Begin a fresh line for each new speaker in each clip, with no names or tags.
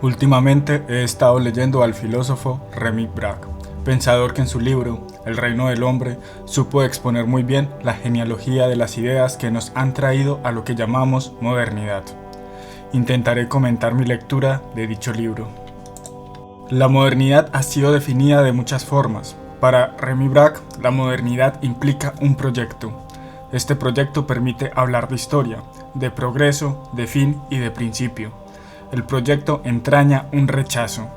Últimamente he estado leyendo al filósofo Remy Brack, pensador que en su libro El reino del hombre supo exponer muy bien la genealogía de las ideas que nos han traído a lo que llamamos modernidad. Intentaré comentar mi lectura de dicho libro. La modernidad ha sido definida de muchas formas. Para Remy Brack, la modernidad implica un proyecto. Este proyecto permite hablar de historia, de progreso, de fin y de principio. El proyecto entraña un rechazo,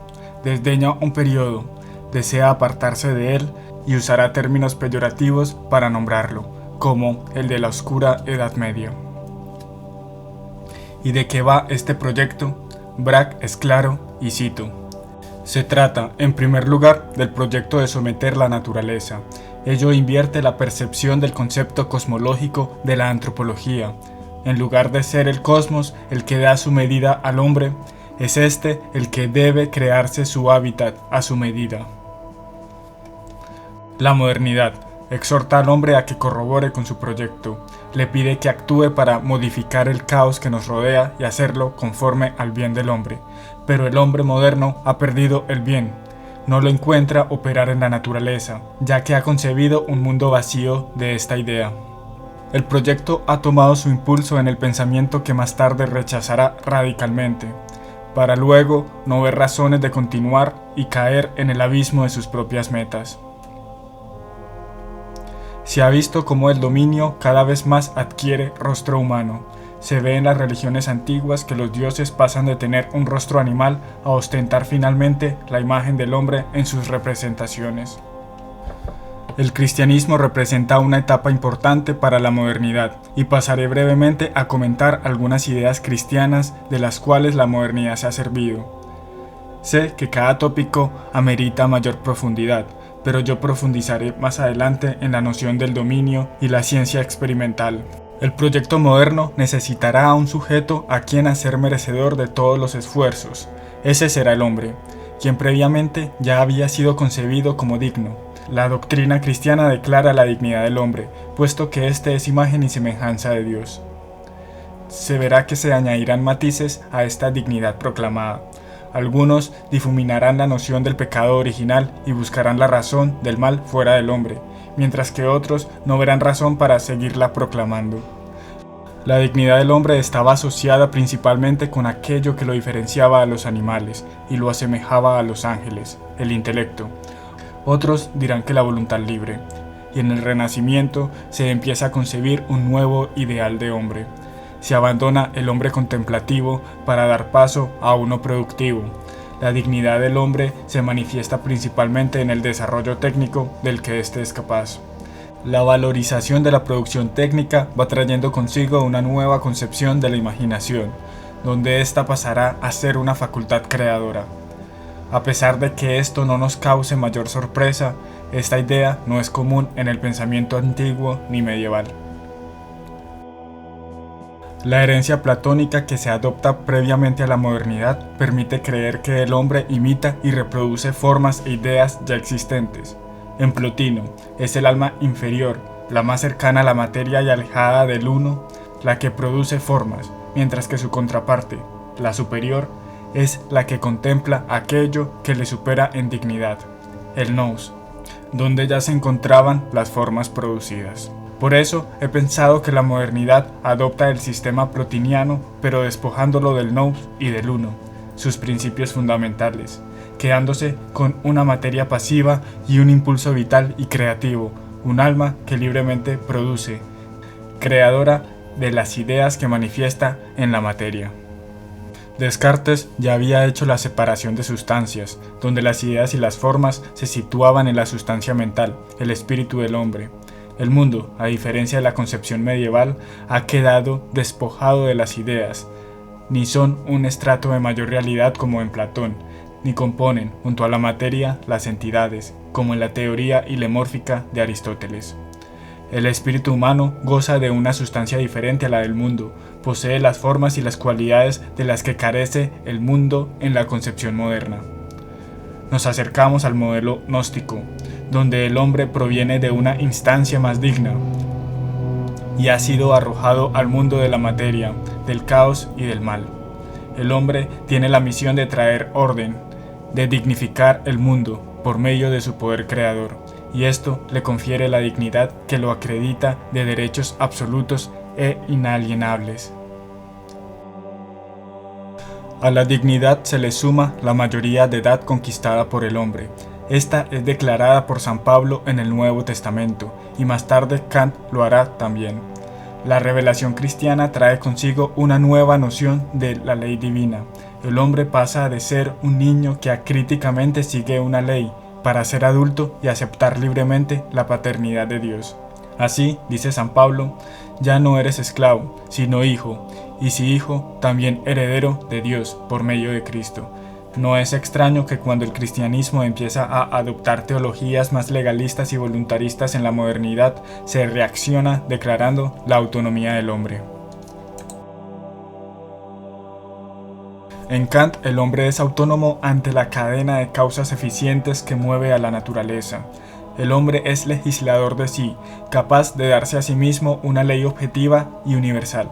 desdeña un periodo, desea apartarse de él y usará términos peyorativos para nombrarlo, como el de la oscura Edad Media. ¿Y de qué va este proyecto? Brack es claro y cito: se trata, en primer lugar, del proyecto de someter la naturaleza. Ello invierte la percepción del concepto cosmológico de la antropología. En lugar de ser el cosmos el que da su medida al hombre, es este el que debe crearse su hábitat a su medida. La modernidad exhorta al hombre a que corrobore con su proyecto, le pide que actúe para modificar el caos que nos rodea y hacerlo conforme al bien del hombre. Pero el hombre moderno ha perdido el bien, no lo encuentra operar en la naturaleza, ya que ha concebido un mundo vacío de esta idea. El proyecto ha tomado su impulso en el pensamiento que más tarde rechazará radicalmente, para luego no ver razones de continuar y caer en el abismo de sus propias metas. Se ha visto cómo el dominio cada vez más adquiere rostro humano. Se ve en las religiones antiguas que los dioses pasan de tener un rostro animal a ostentar finalmente la imagen del hombre en sus representaciones. El cristianismo representa una etapa importante para la modernidad y pasaré brevemente a comentar algunas ideas cristianas de las cuales la modernidad se ha servido. Sé que cada tópico amerita mayor profundidad, pero yo profundizaré más adelante en la noción del dominio y la ciencia experimental. El proyecto moderno necesitará a un sujeto a quien hacer merecedor de todos los esfuerzos. Ese será el hombre, quien previamente ya había sido concebido como digno. La doctrina cristiana declara la dignidad del hombre, puesto que éste es imagen y semejanza de Dios. Se verá que se añadirán matices a esta dignidad proclamada. Algunos difuminarán la noción del pecado original y buscarán la razón del mal fuera del hombre, mientras que otros no verán razón para seguirla proclamando. La dignidad del hombre estaba asociada principalmente con aquello que lo diferenciaba a los animales y lo asemejaba a los ángeles, el intelecto. Otros dirán que la voluntad libre, y en el Renacimiento se empieza a concebir un nuevo ideal de hombre. Se abandona el hombre contemplativo para dar paso a uno productivo. La dignidad del hombre se manifiesta principalmente en el desarrollo técnico del que éste es capaz. La valorización de la producción técnica va trayendo consigo una nueva concepción de la imaginación, donde ésta pasará a ser una facultad creadora. A pesar de que esto no nos cause mayor sorpresa, esta idea no es común en el pensamiento antiguo ni medieval. La herencia platónica que se adopta previamente a la modernidad permite creer que el hombre imita y reproduce formas e ideas ya existentes. En Plotino, es el alma inferior, la más cercana a la materia y alejada del uno, la que produce formas, mientras que su contraparte, la superior, es la que contempla aquello que le supera en dignidad, el nous, donde ya se encontraban las formas producidas. Por eso he pensado que la modernidad adopta el sistema plotiniano, pero despojándolo del nous y del uno, sus principios fundamentales, quedándose con una materia pasiva y un impulso vital y creativo, un alma que libremente produce, creadora de las ideas que manifiesta en la materia. Descartes ya había hecho la separación de sustancias, donde las ideas y las formas se situaban en la sustancia mental, el espíritu del hombre. El mundo, a diferencia de la concepción medieval, ha quedado despojado de las ideas. Ni son un estrato de mayor realidad como en Platón, ni componen, junto a la materia, las entidades, como en la teoría hilemórfica de Aristóteles. El espíritu humano goza de una sustancia diferente a la del mundo, posee las formas y las cualidades de las que carece el mundo en la concepción moderna. Nos acercamos al modelo gnóstico, donde el hombre proviene de una instancia más digna y ha sido arrojado al mundo de la materia, del caos y del mal. El hombre tiene la misión de traer orden, de dignificar el mundo por medio de su poder creador, y esto le confiere la dignidad que lo acredita de derechos absolutos e inalienables. A la dignidad se le suma la mayoría de edad conquistada por el hombre. Esta es declarada por San Pablo en el Nuevo Testamento, y más tarde Kant lo hará también. La revelación cristiana trae consigo una nueva noción de la ley divina. El hombre pasa de ser un niño que acríticamente sigue una ley, para ser adulto y aceptar libremente la paternidad de Dios. Así, dice San Pablo, ya no eres esclavo, sino hijo, y si hijo, también heredero de Dios por medio de Cristo. No es extraño que cuando el cristianismo empieza a adoptar teologías más legalistas y voluntaristas en la modernidad, se reacciona declarando la autonomía del hombre. En Kant, el hombre es autónomo ante la cadena de causas eficientes que mueve a la naturaleza. El hombre es legislador de sí, capaz de darse a sí mismo una ley objetiva y universal.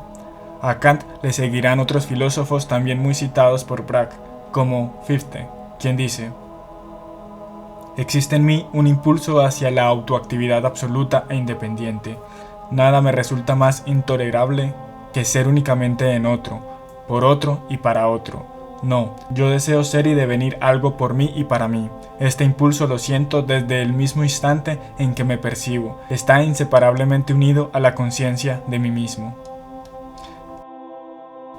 A Kant le seguirán otros filósofos también muy citados por Braque, como Fichte, quien dice: existe en mí un impulso hacia la autoactividad absoluta e independiente. Nada me resulta más intolerable que ser únicamente en otro, por otro y para otro. No, yo deseo ser y devenir algo por mí y para mí. Este impulso lo siento desde el mismo instante en que me percibo. Está inseparablemente unido a la conciencia de mí mismo.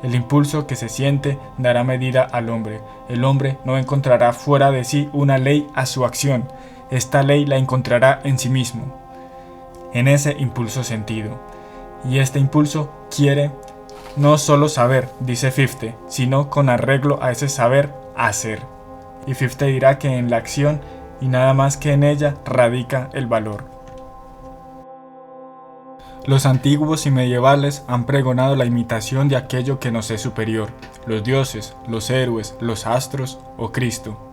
El impulso que se siente dará medida al hombre. El hombre no encontrará fuera de sí una ley a su acción. Esta ley la encontrará en sí mismo, en ese impulso sentido. Y este impulso quiere no solo saber, dice Fichte, sino con arreglo a ese saber, hacer. Y Fichte dirá que en la acción, y nada más que en ella, radica el valor. Los antiguos y medievales han pregonado la imitación de aquello que nos es superior. Los dioses, los héroes, los astros o Cristo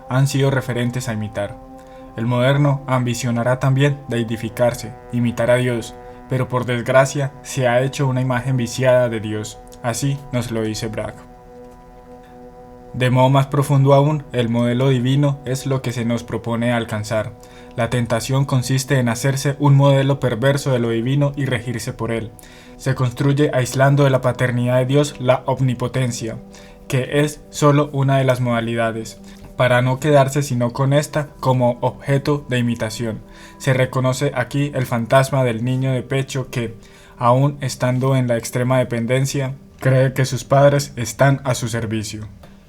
han sido referentes a imitar. El moderno ambicionará también deidificarse, imitar a Dios, pero por desgracia se ha hecho una imagen viciada de Dios. Así nos lo dice Braque. De modo más profundo aún, el modelo divino es lo que se nos propone alcanzar. La tentación consiste en hacerse un modelo perverso de lo divino y regirse por él. Se construye aislando de la paternidad de Dios la omnipotencia, que es solo una de las modalidades, para no quedarse sino con esta como objeto de imitación. Se reconoce aquí el fantasma del niño de pecho que, aun estando en la extrema dependencia, cree que sus padres están a su servicio.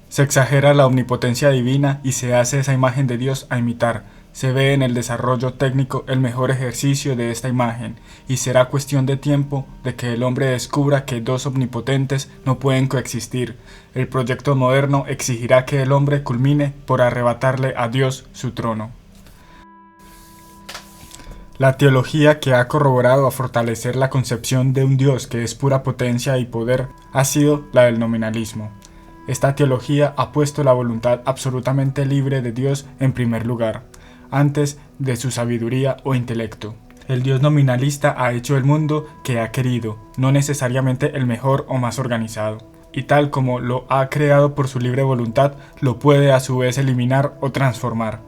Se exagera la omnipotencia divina y se hace esa imagen de Dios a imitar. Se ve en el desarrollo técnico el mejor ejercicio de esta imagen, y será cuestión de tiempo de que el hombre descubra que dos omnipotentes no pueden coexistir. El proyecto moderno exigirá que el hombre culmine por arrebatarle a Dios su trono. La teología que ha corroborado a fortalecer la concepción de un Dios que es pura potencia y poder ha sido la del nominalismo. Esta teología ha puesto la voluntad absolutamente libre de Dios en primer lugar, antes de su sabiduría o intelecto. El Dios nominalista ha hecho el mundo que ha querido, no necesariamente el mejor o más organizado, y tal como lo ha creado por su libre voluntad, lo puede a su vez eliminar o transformar.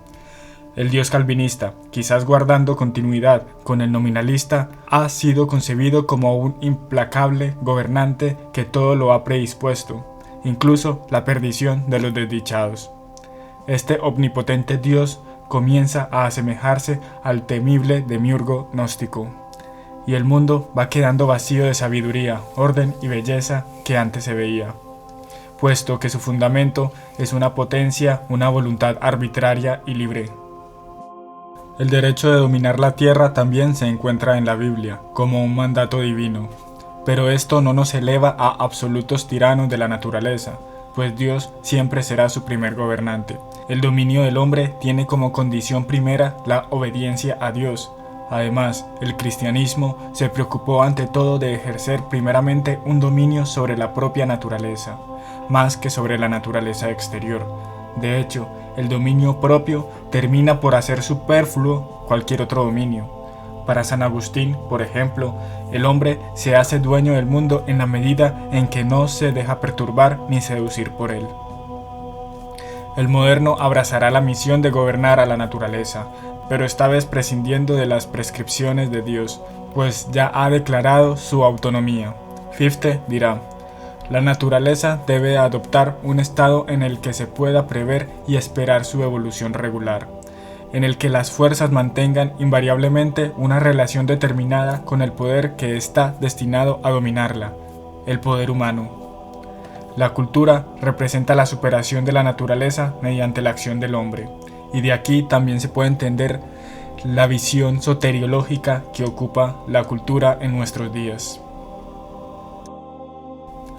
El Dios calvinista, quizás guardando continuidad con el nominalista, ha sido concebido como un implacable gobernante que todo lo ha predispuesto, incluso la perdición de los desdichados. Este omnipotente Dios comienza a asemejarse al temible demiurgo gnóstico, y el mundo va quedando vacío de sabiduría, orden y belleza que antes se veía, puesto que su fundamento es una potencia, una voluntad arbitraria y libre. El derecho de dominar la tierra también se encuentra en la Biblia, como un mandato divino. Pero esto no nos eleva a absolutos tiranos de la naturaleza, pues Dios siempre será su primer gobernante. El dominio del hombre tiene como condición primera la obediencia a Dios. Además, el cristianismo se preocupó ante todo de ejercer primeramente un dominio sobre la propia naturaleza, más que sobre la naturaleza exterior. De hecho, el dominio propio termina por hacer superfluo cualquier otro dominio. Para San Agustín, por ejemplo, el hombre se hace dueño del mundo en la medida en que no se deja perturbar ni seducir por él. El moderno abrazará la misión de gobernar a la naturaleza, pero esta vez prescindiendo de las prescripciones de Dios, pues ya ha declarado su autonomía. Fichte dirá: la naturaleza debe adoptar un estado en el que se pueda prever y esperar su evolución regular, en el que las fuerzas mantengan invariablemente una relación determinada con el poder que está destinado a dominarla, el poder humano. La cultura representa la superación de la naturaleza mediante la acción del hombre, y de aquí también se puede entender la visión soteriológica que ocupa la cultura en nuestros días.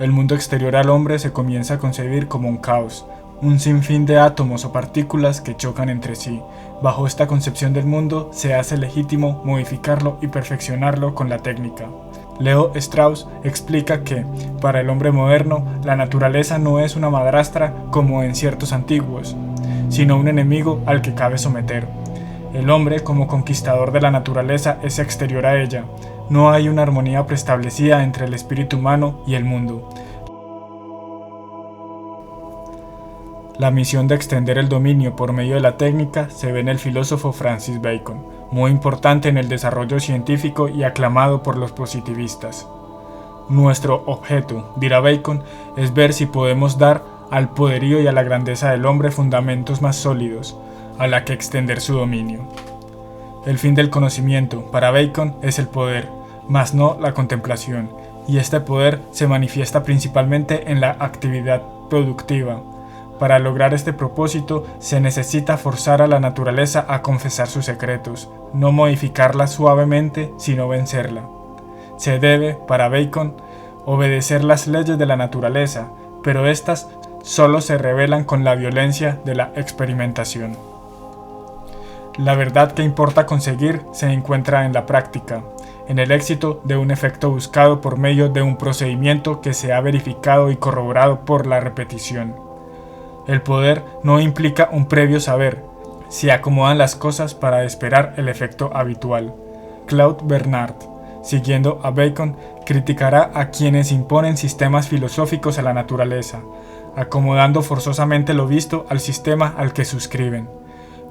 El mundo exterior al hombre se comienza a concebir como un caos, un sinfín de átomos o partículas que chocan entre sí. Bajo esta concepción del mundo se hace legítimo modificarlo y perfeccionarlo con la técnica. Leo Strauss explica que, para el hombre moderno, la naturaleza no es una madrastra como en ciertos antiguos, sino un enemigo al que cabe someter. El hombre, como conquistador de la naturaleza, es exterior a ella. No hay una armonía preestablecida entre el espíritu humano y el mundo. La misión de extender el dominio por medio de la técnica se ve en el filósofo Francis Bacon, muy importante en el desarrollo científico y aclamado por los positivistas. Nuestro objeto, dirá Bacon, es ver si podemos dar al poderío y a la grandeza del hombre fundamentos más sólidos, a la que extender su dominio. El fin del conocimiento, para Bacon, es el poder, mas no la contemplación, y este poder se manifiesta principalmente en la actividad productiva. Para lograr este propósito se necesita forzar a la naturaleza a confesar sus secretos, no modificarla suavemente, sino vencerla. Se debe, para Bacon, obedecer las leyes de la naturaleza, pero éstas solo se revelan con la violencia de la experimentación. La verdad que importa conseguir se encuentra en la práctica, en el éxito de un efecto buscado por medio de un procedimiento que se ha verificado y corroborado por la repetición. El poder no implica un previo saber, se acomodan las cosas para esperar el efecto habitual. Claude Bernard, siguiendo a Bacon, criticará a quienes imponen sistemas filosóficos a la naturaleza, acomodando forzosamente lo visto al sistema al que suscriben,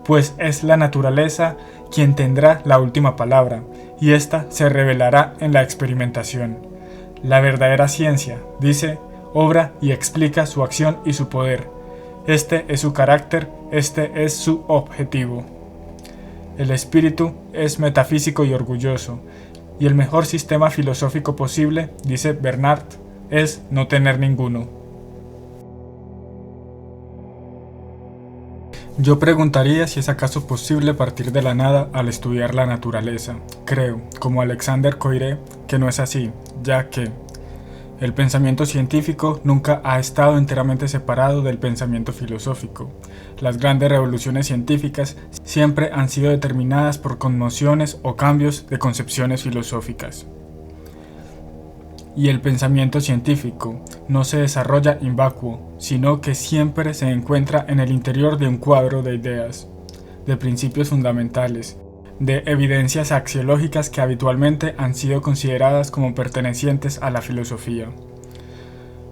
pues es la naturaleza quien tendrá la última palabra, y ésta se revelará en la experimentación. La verdadera ciencia, dice, obra y explica su acción y su poder. Este es su carácter, este es su objetivo. El espíritu es metafísico y orgulloso, y el mejor sistema filosófico posible, dice Bernard, es no tener ninguno. Yo preguntaría si es acaso posible partir de la nada al estudiar la naturaleza. Creo, como Alexander Coiré, que no es así, ya que el pensamiento científico nunca ha estado enteramente separado del pensamiento filosófico. Las grandes revoluciones científicas siempre han sido determinadas por conmociones o cambios de concepciones filosóficas. Y el pensamiento científico no se desarrolla in vacuo, sino que siempre se encuentra en el interior de un cuadro de ideas, de principios fundamentales, de evidencias axiológicas que habitualmente han sido consideradas como pertenecientes a la filosofía.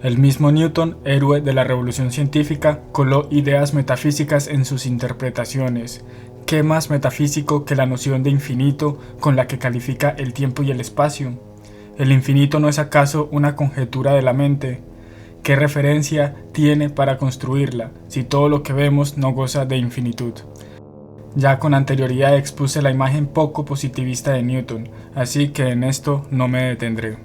El mismo Newton, héroe de la revolución científica, coló ideas metafísicas en sus interpretaciones. ¿Qué más metafísico que la noción de infinito con la que califica el tiempo y el espacio? ¿El infinito no es acaso una conjetura de la mente? ¿Qué referencia tiene para construirla si todo lo que vemos no goza de infinitud? Ya con anterioridad expuse la imagen poco positivista de Newton, así que en esto no me detendré.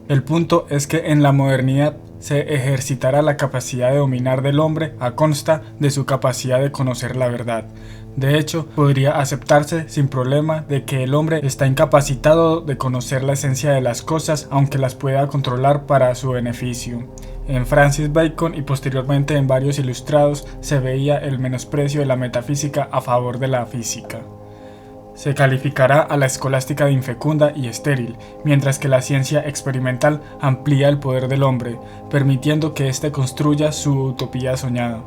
El punto es que en la modernidad se ejercitará la capacidad de dominar del hombre a consta de su capacidad de conocer la verdad. De hecho, podría aceptarse sin problema de que el hombre está incapacitado de conocer la esencia de las cosas, aunque las pueda controlar para su beneficio. En Francis Bacon y posteriormente en varios ilustrados se veía el menosprecio de la metafísica a favor de la física. Se calificará a la escolástica de infecunda y estéril, mientras que la ciencia experimental amplía el poder del hombre, permitiendo que éste construya su utopía soñada.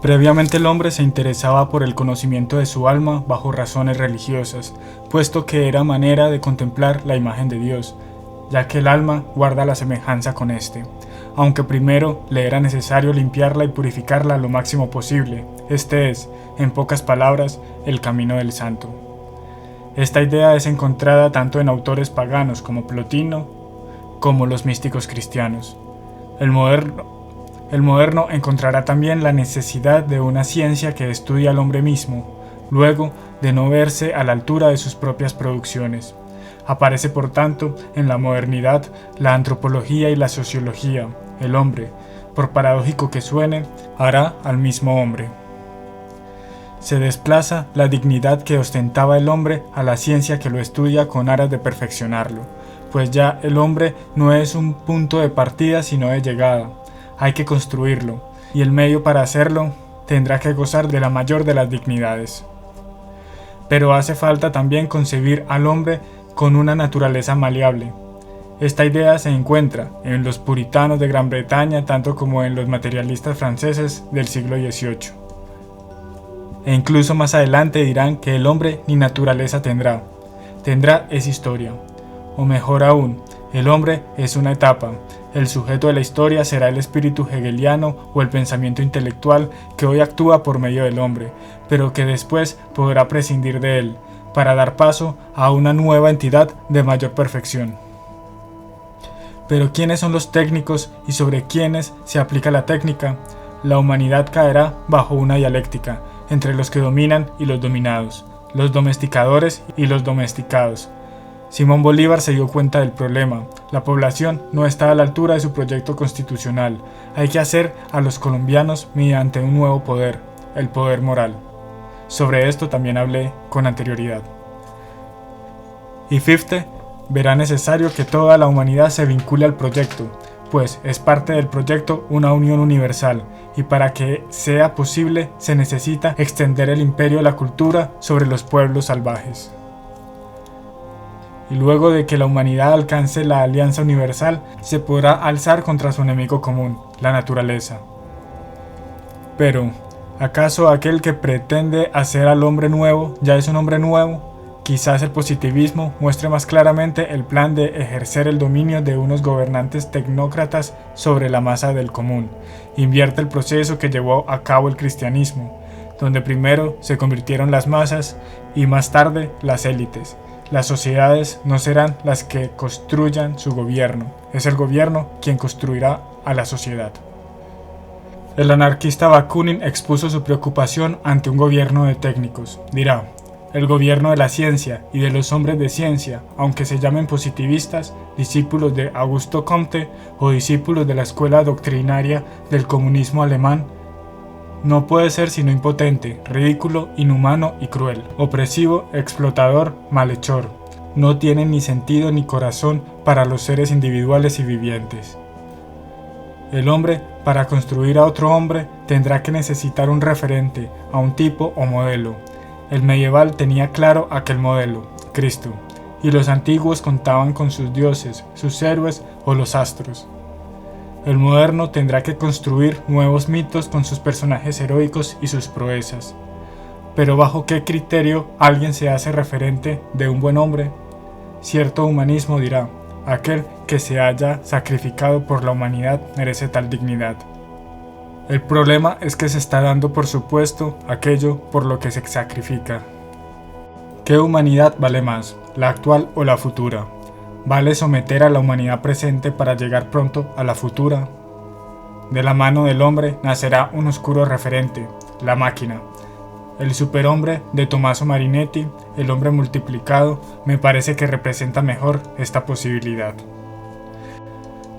Previamente el hombre se interesaba por el conocimiento de su alma bajo razones religiosas, puesto que era manera de contemplar la imagen de Dios, ya que el alma guarda la semejanza con éste, aunque primero le era necesario limpiarla y purificarla lo máximo posible. Este es, en pocas palabras, el camino del santo. Esta idea es encontrada tanto en autores paganos como Plotino, como los místicos cristianos. El moderno encontrará también la necesidad de una ciencia que estudie al hombre mismo, luego de no verse a la altura de sus propias producciones. Aparece por tanto en la modernidad la antropología y la sociología. El hombre, por paradójico que suene, hará al mismo hombre. Se desplaza la dignidad que ostentaba el hombre a la ciencia que lo estudia con aras de perfeccionarlo, pues ya el hombre no es un punto de partida sino de llegada. Hay que construirlo, y el medio para hacerlo tendrá que gozar de la mayor de las dignidades. Pero hace falta también concebir al hombre con una naturaleza maleable. Esta idea se encuentra en los puritanos de Gran Bretaña tanto como en los materialistas franceses del siglo XVIII. E incluso más adelante dirán que el hombre ni naturaleza tendrá es historia. O mejor aún, el hombre es una etapa. El sujeto de la historia será el espíritu hegeliano o el pensamiento intelectual que hoy actúa por medio del hombre, pero que después podrá prescindir de él, para dar paso a una nueva entidad de mayor perfección. Pero ¿quiénes son los técnicos y sobre quiénes se aplica la técnica? La humanidad caerá bajo una dialéctica entre los que dominan y los dominados, los domesticadores y los domesticados. Simón Bolívar se dio cuenta del problema. La población no está a la altura de su proyecto constitucional. Hay que hacer a los colombianos mediante un nuevo poder, el poder moral. Sobre esto también hablé con anterioridad. Y Fichte verá necesario que toda la humanidad se vincule al proyecto, pues es parte del proyecto una unión universal, y para que sea posible se necesita extender el imperio de la cultura sobre los pueblos salvajes. Y luego de que la humanidad alcance la alianza universal, se podrá alzar contra su enemigo común, la naturaleza. Pero, ¿acaso aquel que pretende hacer al hombre nuevo ya es un hombre nuevo? Quizás el positivismo muestre más claramente el plan de ejercer el dominio de unos gobernantes tecnócratas sobre la masa del común. Invierte el proceso que llevó a cabo el cristianismo, donde primero se convirtieron las masas y más tarde las élites. Las sociedades no serán las que construyan su gobierno, es el gobierno quien construirá a la sociedad. El anarquista Bakunin expuso su preocupación ante un gobierno de técnicos. Dirá: el gobierno de la ciencia y de los hombres de ciencia, aunque se llamen positivistas, discípulos de Augusto Comte o discípulos de la escuela doctrinaria del comunismo alemán, no puede ser sino impotente, ridículo, inhumano y cruel, opresivo, explotador, malhechor. No tiene ni sentido ni corazón para los seres individuales y vivientes. El hombre, para construir a otro hombre, tendrá que necesitar un referente, a un tipo o modelo. El medieval tenía claro aquel modelo, Cristo, y los antiguos contaban con sus dioses, sus héroes o los astros. El moderno tendrá que construir nuevos mitos con sus personajes heroicos y sus proezas. Pero ¿bajo qué criterio alguien se hace referente de un buen hombre? Cierto humanismo dirá: aquel que se haya sacrificado por la humanidad merece tal dignidad. El problema es que se está dando por supuesto aquello por lo que se sacrifica. ¿Qué humanidad vale más, la actual o la futura? ¿Vale someter a la humanidad presente para llegar pronto a la futura? De la mano del hombre nacerá un oscuro referente, la máquina. El superhombre de Tommaso Marinetti, el hombre multiplicado, me parece que representa mejor esta posibilidad.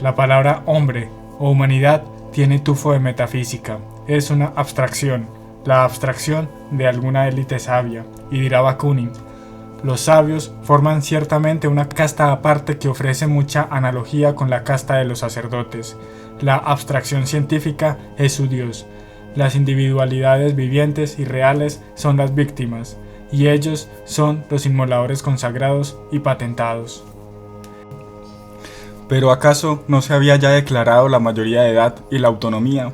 La palabra hombre o humanidad tiene tufo de metafísica, es una abstracción, la abstracción de alguna élite sabia, y dirá Bakunin: los sabios forman ciertamente una casta aparte que ofrece mucha analogía con la casta de los sacerdotes. La abstracción científica es su Dios. Las individualidades vivientes y reales son las víctimas, y ellos son los inmoladores consagrados y patentados. ¿Pero acaso no se había ya declarado la mayoría de edad y la autonomía?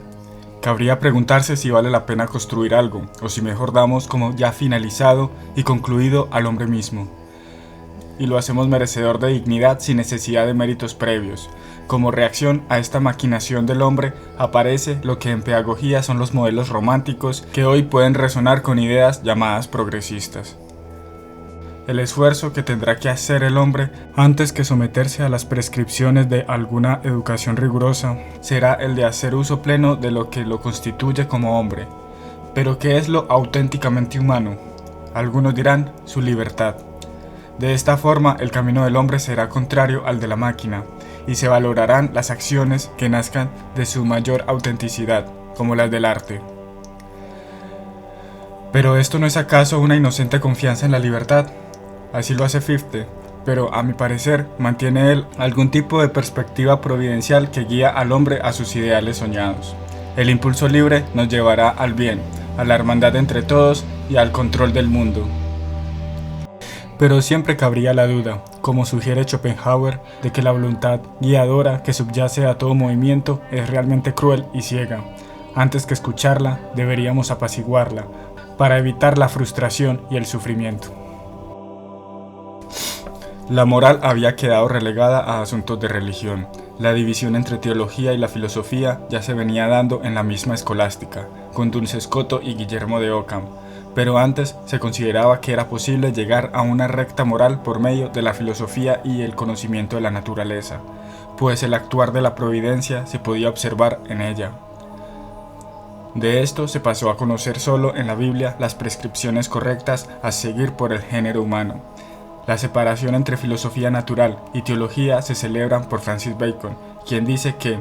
Cabría preguntarse si vale la pena construir algo, o si mejor damos como ya finalizado y concluido al hombre mismo. Y lo hacemos merecedor de dignidad sin necesidad de méritos previos. Como reacción a esta maquinación del hombre aparece lo que en pedagogía son los modelos románticos que hoy pueden resonar con ideas llamadas progresistas. El esfuerzo que tendrá que hacer el hombre antes que someterse a las prescripciones de alguna educación rigurosa será el de hacer uso pleno de lo que lo constituye como hombre. Pero ¿qué es lo auténticamente humano? Algunos dirán su libertad. De esta forma el camino del hombre será contrario al de la máquina y se valorarán las acciones que nazcan de su mayor autenticidad, como las del arte. Pero esto no es acaso una inocente confianza en la libertad. Así lo hace Fichte, pero a mi parecer mantiene él algún tipo de perspectiva providencial que guía al hombre a sus ideales soñados. El impulso libre nos llevará al bien, a la hermandad entre todos y al control del mundo. Pero siempre cabría la duda, como sugiere Schopenhauer, de que la voluntad guiadora que subyace a todo movimiento es realmente cruel y ciega. Antes que escucharla, deberíamos apaciguarla, para evitar la frustración y el sufrimiento. La moral había quedado relegada a asuntos de religión. La división entre teología y la filosofía ya se venía dando en la misma escolástica, con Duns Scoto y Guillermo de Ockham, pero antes se consideraba que era posible llegar a una recta moral por medio de la filosofía y el conocimiento de la naturaleza, pues el actuar de la providencia se podía observar en ella. De esto se pasó a conocer solo en la Biblia las prescripciones correctas a seguir por el género humano. La separación entre filosofía natural y teología se celebran por Francis Bacon, quien dice que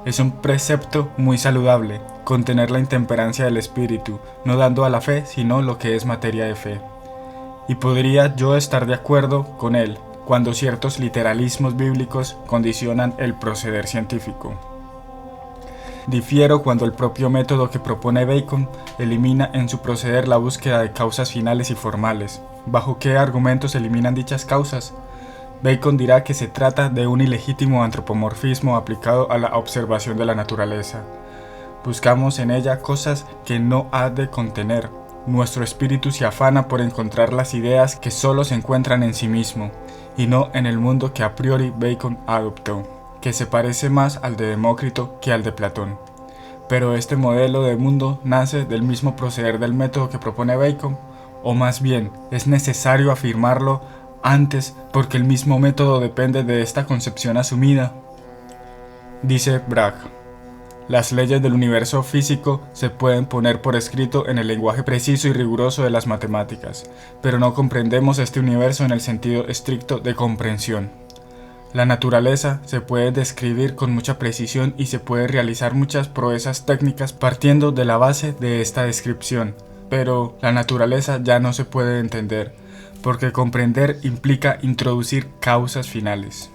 es un precepto muy saludable contener la intemperancia del espíritu, no dando a la fe sino lo que es materia de fe. Y podría yo estar de acuerdo con él cuando ciertos literalismos bíblicos condicionan el proceder científico. Difiero cuando el propio método que propone Bacon elimina en su proceder la búsqueda de causas finales y formales. ¿Bajo qué argumentos se eliminan dichas causas? Bacon dirá que se trata de un ilegítimo antropomorfismo aplicado a la observación de la naturaleza. Buscamos en ella cosas que no ha de contener. Nuestro espíritu se afana por encontrar las ideas que solo se encuentran en sí mismo, y no en el mundo que a priori Bacon adoptó, que se parece más al de Demócrito que al de Platón. Pero este modelo de mundo nace del mismo proceder del método que propone Bacon, o más bien es necesario afirmarlo antes porque el mismo método depende de esta concepción asumida. Dice Bragg: las leyes del universo físico se pueden poner por escrito en el lenguaje preciso y riguroso de las matemáticas, pero no comprendemos este universo en el sentido estricto de comprensión. La naturaleza se puede describir con mucha precisión y se puede realizar muchas proezas técnicas partiendo de la base de esta descripción, pero la naturaleza ya no se puede entender, porque comprender implica introducir causas finales.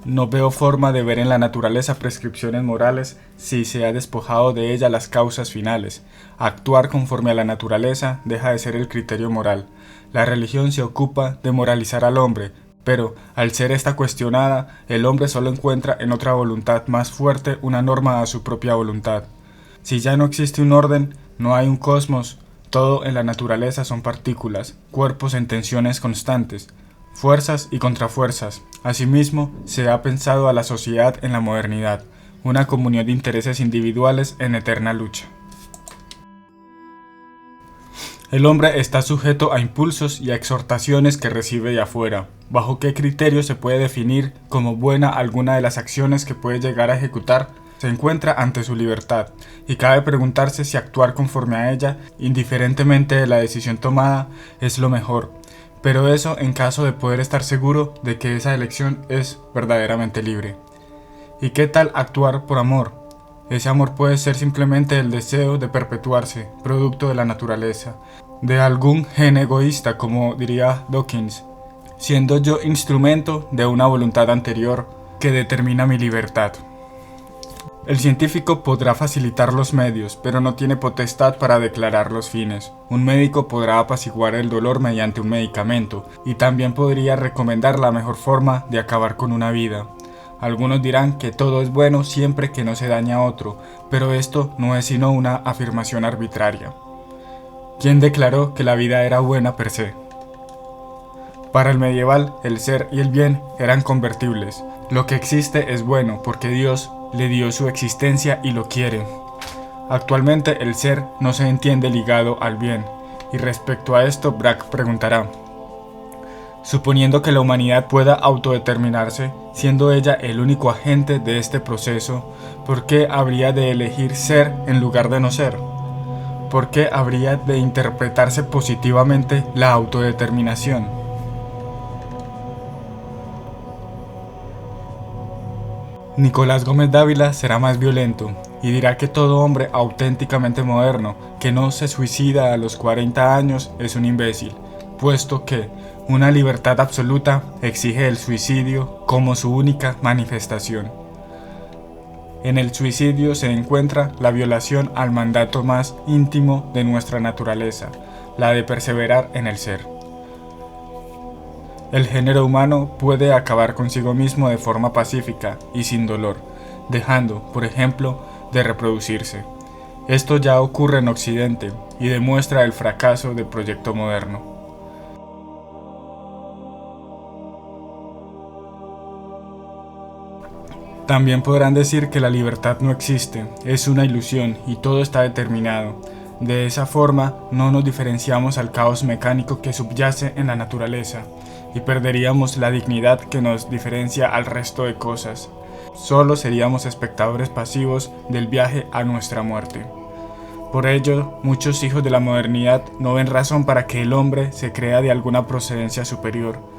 No veo forma de ver en la naturaleza prescripciones morales si se ha despojado de ella las causas finales. Actuar conforme a la naturaleza deja de ser el criterio moral. La religión se ocupa de moralizar al hombre, pero al ser esta cuestionada, el hombre solo encuentra en otra voluntad más fuerte una norma a su propia voluntad. Si ya no existe un orden, no hay un cosmos, todo en la naturaleza son partículas, cuerpos en tensiones constantes, fuerzas y contrafuerzas. Asimismo, se ha pensado a la sociedad en la modernidad, una comunión de intereses individuales en eterna lucha. El hombre está sujeto a impulsos y a exhortaciones que recibe de afuera. ¿Bajo qué criterio se puede definir como buena alguna de las acciones que puede llegar a ejecutar? Se encuentra ante su libertad, y cabe preguntarse si actuar conforme a ella, indiferentemente de la decisión tomada, es lo mejor. Pero eso en caso de poder estar seguro de que esa elección es verdaderamente libre. ¿Y qué tal actuar por amor? Ese amor puede ser simplemente el deseo de perpetuarse, producto de la naturaleza, de algún gen egoísta, como diría Dawkins, siendo yo instrumento de una voluntad anterior que determina mi libertad. El científico podrá facilitar los medios, pero no tiene potestad para declarar los fines. Un médico podrá apaciguar el dolor mediante un medicamento, y también podría recomendar la mejor forma de acabar con una vida. Algunos dirán que todo es bueno siempre que no se daña a otro, pero esto no es sino una afirmación arbitraria. ¿Quién declaró que la vida era buena per se? Para el medieval, el ser y el bien eran convertibles. Lo que existe es bueno porque Dios le dio su existencia y lo quiere. Actualmente el ser no se entiende ligado al bien, y respecto a esto Braque preguntará: suponiendo que la humanidad pueda autodeterminarse, siendo ella el único agente de este proceso, ¿por qué habría de elegir ser en lugar de no ser? ¿Por qué habría de interpretarse positivamente la autodeterminación? Nicolás Gómez Dávila será más violento y dirá que todo hombre auténticamente moderno que no se suicida a los 40 años es un imbécil, puesto que una libertad absoluta exige el suicidio como su única manifestación. En el suicidio se encuentra la violación al mandato más íntimo de nuestra naturaleza, la de perseverar en el ser. El género humano puede acabar consigo mismo de forma pacífica y sin dolor, dejando, por ejemplo, de reproducirse. Esto ya ocurre en Occidente y demuestra el fracaso del proyecto moderno. También podrán decir que la libertad no existe, es una ilusión y todo está determinado. De esa forma no nos diferenciamos al caos mecánico que subyace en la naturaleza y perderíamos la dignidad que nos diferencia al resto de cosas. Solo seríamos espectadores pasivos del viaje a nuestra muerte. Por ello, muchos hijos de la modernidad no ven razón para que el hombre se crea de alguna procedencia superior.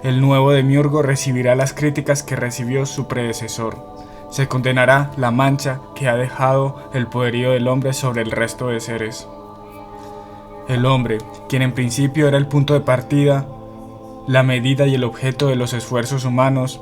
El nuevo demiurgo recibirá las críticas que recibió su predecesor. Se condenará la mancha que ha dejado el poderío del hombre sobre el resto de seres. El hombre, quien en principio era el punto de partida, la medida y el objeto de los esfuerzos humanos,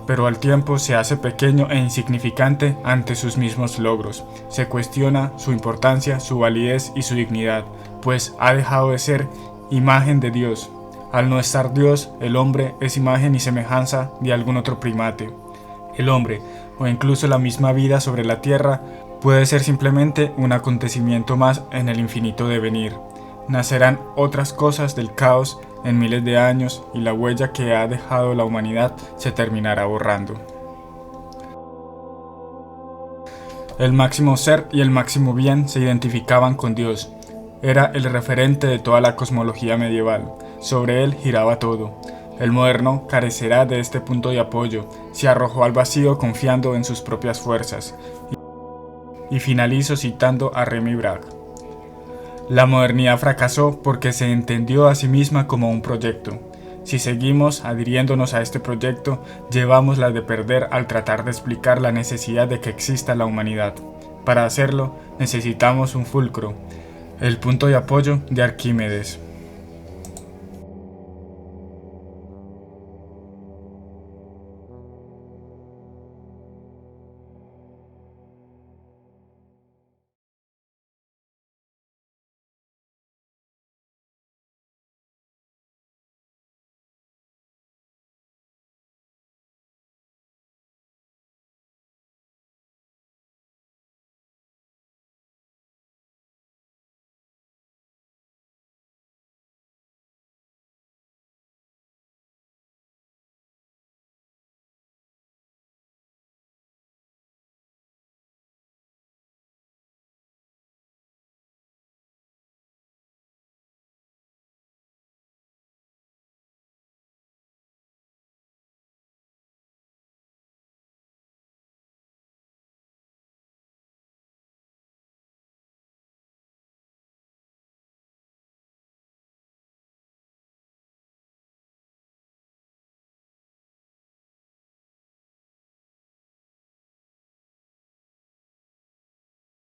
pero al tiempo se hace pequeño e insignificante ante sus mismos logros. Se cuestiona su importancia, su validez y su dignidad, pues ha dejado de ser imagen de Dios. Al no estar Dios, el hombre es imagen y semejanza de algún otro primate. El hombre, o incluso la misma vida sobre la tierra, puede ser simplemente un acontecimiento más en el infinito devenir. Nacerán otras cosas del caos en miles de años y la huella que ha dejado la humanidad se terminará borrando. El máximo ser y el máximo bien se identificaban con Dios. Era el referente de toda la cosmología medieval. Sobre él giraba todo. El moderno carecerá de este punto de apoyo. Se arrojó al vacío confiando en sus propias fuerzas. Y finalizo citando a Remy Braque: la modernidad fracasó porque se entendió a sí misma como un proyecto. Si seguimos adhiriéndonos a este proyecto, llevamos la de perder al tratar de explicar la necesidad de que exista la humanidad. Para hacerlo, necesitamos un fulcro, el punto de apoyo de Arquímedes.